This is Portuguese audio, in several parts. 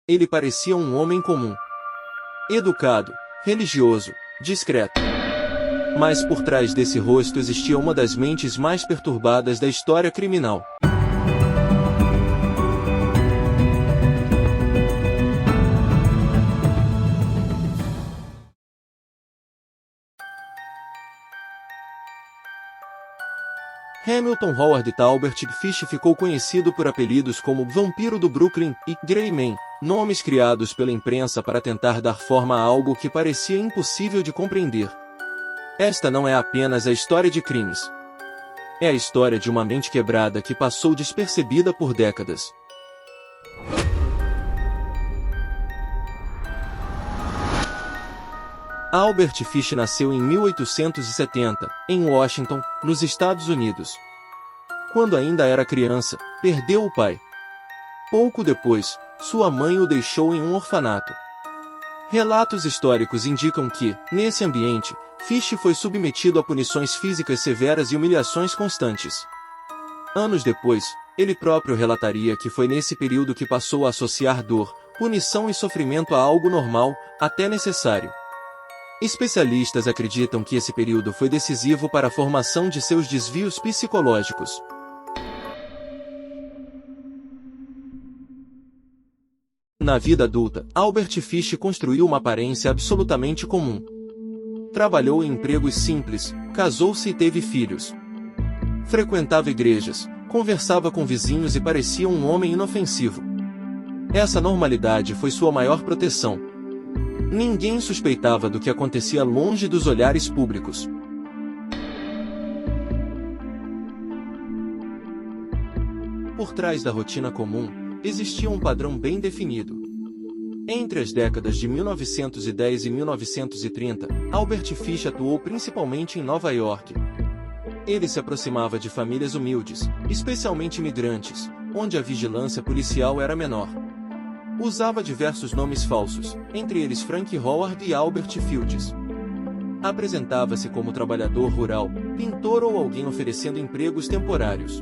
Ele parecia um homem comum. Educado, religioso, discreto. Mas por trás desse rosto existia uma das mentes mais perturbadas da história criminal. Hamilton Howard Talbert Fish ficou conhecido por apelidos como Vampiro do Brooklyn e Grey Man, nomes criados pela imprensa para tentar dar forma a algo que parecia impossível de compreender. Esta não é apenas a história de crimes. É a história de uma mente quebrada que passou despercebida por décadas. Albert Fish nasceu em 1870, em Washington, nos Estados Unidos. Quando ainda era criança, perdeu o pai. Pouco depois, sua mãe o deixou em um orfanato. Relatos históricos indicam que, nesse ambiente, Fish foi submetido a punições físicas severas e humilhações constantes. Anos depois, ele próprio relataria que foi nesse período que passou a associar dor, punição e sofrimento a algo normal, até necessário. Especialistas acreditam que esse período foi decisivo para a formação de seus desvios psicológicos. Na vida adulta, Albert Fish construiu uma aparência absolutamente comum. Trabalhou em empregos simples, casou-se e teve filhos. Frequentava igrejas, conversava com vizinhos e parecia um homem inofensivo. Essa normalidade foi sua maior proteção. Ninguém suspeitava do que acontecia longe dos olhares públicos. Por trás da rotina comum, existia um padrão bem definido. Entre as décadas de 1910 e 1930, Albert Fish atuou principalmente em Nova York. Ele se aproximava de famílias humildes, especialmente imigrantes, onde a vigilância policial era menor. Usava diversos nomes falsos, entre eles Frank Howard e Albert Fields. Apresentava-se como trabalhador rural, pintor ou alguém oferecendo empregos temporários.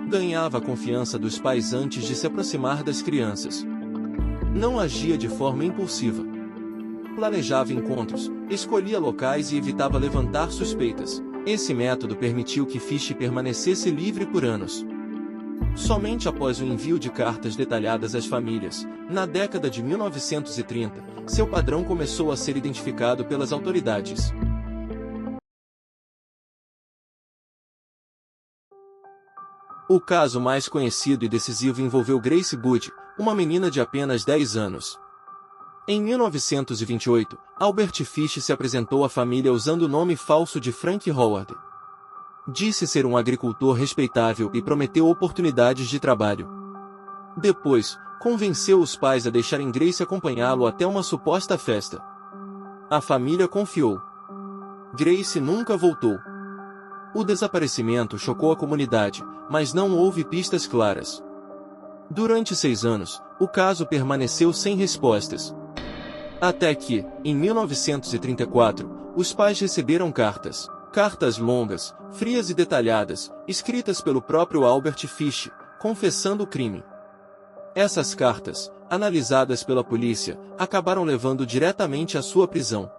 Ganhava a confiança dos pais antes de se aproximar das crianças. Não agia de forma impulsiva. Planejava encontros, escolhia locais e evitava levantar suspeitas. Esse método permitiu que Fish permanecesse livre por anos. Somente após o envio de cartas detalhadas às famílias, na década de 1930, seu padrão começou a ser identificado pelas autoridades. O caso mais conhecido e decisivo envolveu Grace Budd, uma menina de apenas 10 anos. Em 1928, Albert Fish se apresentou à família usando o nome falso de Frank Howard. Disse ser um agricultor respeitável e prometeu oportunidades de trabalho. Depois, convenceu os pais a deixarem Grace acompanhá-lo até uma suposta festa. A família confiou. Grace nunca voltou. O desaparecimento chocou a comunidade, mas não houve pistas claras. Durante 6 anos, o caso permaneceu sem respostas. Até que, em 1934, os pais receberam cartas. Cartas longas, frias e detalhadas, escritas pelo próprio Albert Fish, confessando o crime. Essas cartas, analisadas pela polícia, acabaram levando diretamente à sua prisão.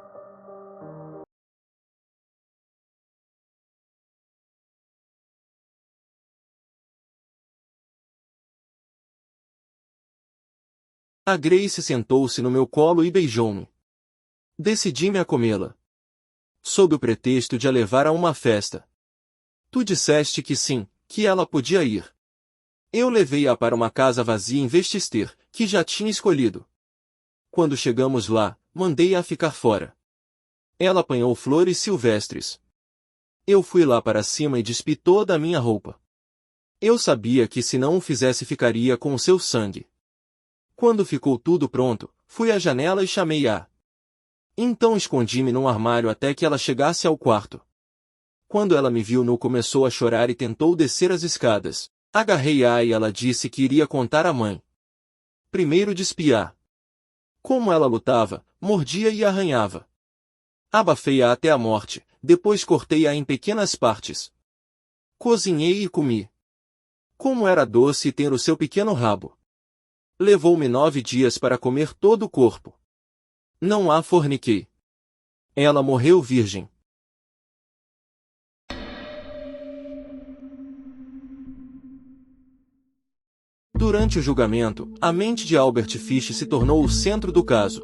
A Grace sentou-se no meu colo e beijou-me. Decidi-me a comê-la. Sob o pretexto de a levar a uma festa. Tu disseste que sim, que ela podia ir. Eu levei-a para uma casa vazia em Westchester, que já tinha escolhido. Quando chegamos lá, mandei-a ficar fora. Ela apanhou flores silvestres. Eu fui lá para cima e despi toda a minha roupa. Eu sabia que se não o fizesse ficaria com o seu sangue. Quando ficou tudo pronto, fui à janela e chamei-a. Então escondi-me num armário até que ela chegasse ao quarto. Quando ela me viu nu, começou a chorar e tentou descer as escadas. Agarrei-a e ela disse que iria contar à mãe. Primeiro despi-a. Como ela lutava, mordia e arranhava. Abafei-a até a morte, depois cortei-a em pequenas partes. Cozinhei e comi. Como era doce ter o seu pequeno rabo. Levou-me 9 dias para comer todo o corpo. Não a forniquei. Ela morreu virgem. Durante o julgamento, a mente de Albert Fish se tornou o centro do caso.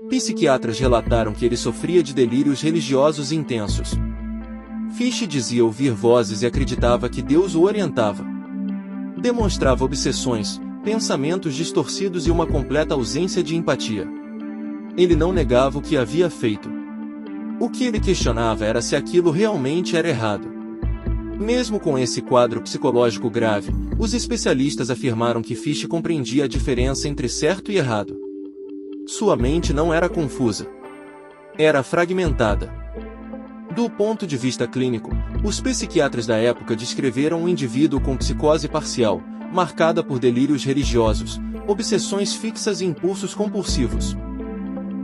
Psiquiatras relataram que ele sofria de delírios religiosos intensos. Fish dizia ouvir vozes e acreditava que Deus o orientava. Demonstrava obsessões, pensamentos distorcidos e uma completa ausência de empatia. Ele não negava o que havia feito. O que ele questionava era se aquilo realmente era errado. Mesmo com esse quadro psicológico grave, os especialistas afirmaram que Fish compreendia a diferença entre certo e errado. Sua mente não era confusa. Era fragmentada. Do ponto de vista clínico, os psiquiatras da época descreveram um indivíduo com psicose parcial, marcada por delírios religiosos, obsessões fixas e impulsos compulsivos.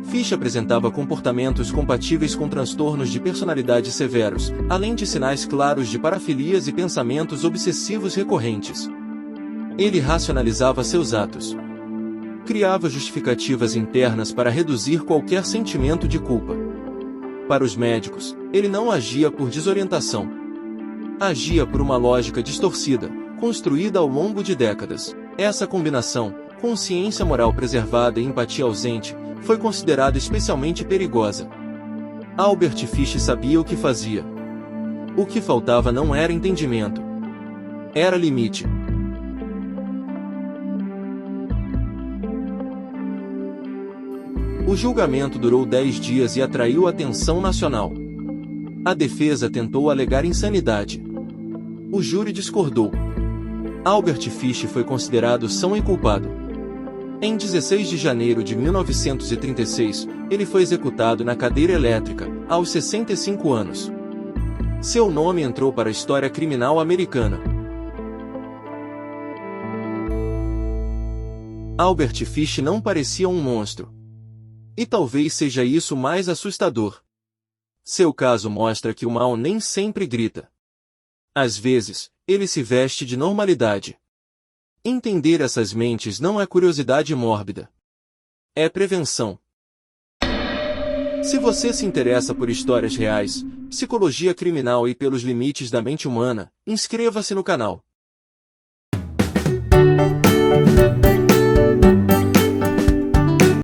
Fish apresentava comportamentos compatíveis com transtornos de personalidade severos, além de sinais claros de parafilias e pensamentos obsessivos recorrentes. Ele racionalizava seus atos. Criava justificativas internas para reduzir qualquer sentimento de culpa. Para os médicos, ele não agia por desorientação. Agia por uma lógica distorcida, construída ao longo de décadas. Essa combinação, consciência moral preservada e empatia ausente, foi considerada especialmente perigosa. Albert Fish sabia o que fazia. O que faltava não era entendimento. Era limite. O julgamento durou 10 dias e atraiu a atenção nacional. A defesa tentou alegar insanidade. O júri discordou. Albert Fish foi considerado são e culpado. Em 16 de janeiro de 1936, ele foi executado na cadeira elétrica, aos 65 anos. Seu nome entrou para a história criminal americana. Albert Fish não parecia um monstro. E talvez seja isso mais assustador. Seu caso mostra que o mal nem sempre grita. Às vezes, ele se veste de normalidade. Entender essas mentes não é curiosidade mórbida. É prevenção. Se você se interessa por histórias reais, psicologia criminal e pelos limites da mente humana, inscreva-se no canal.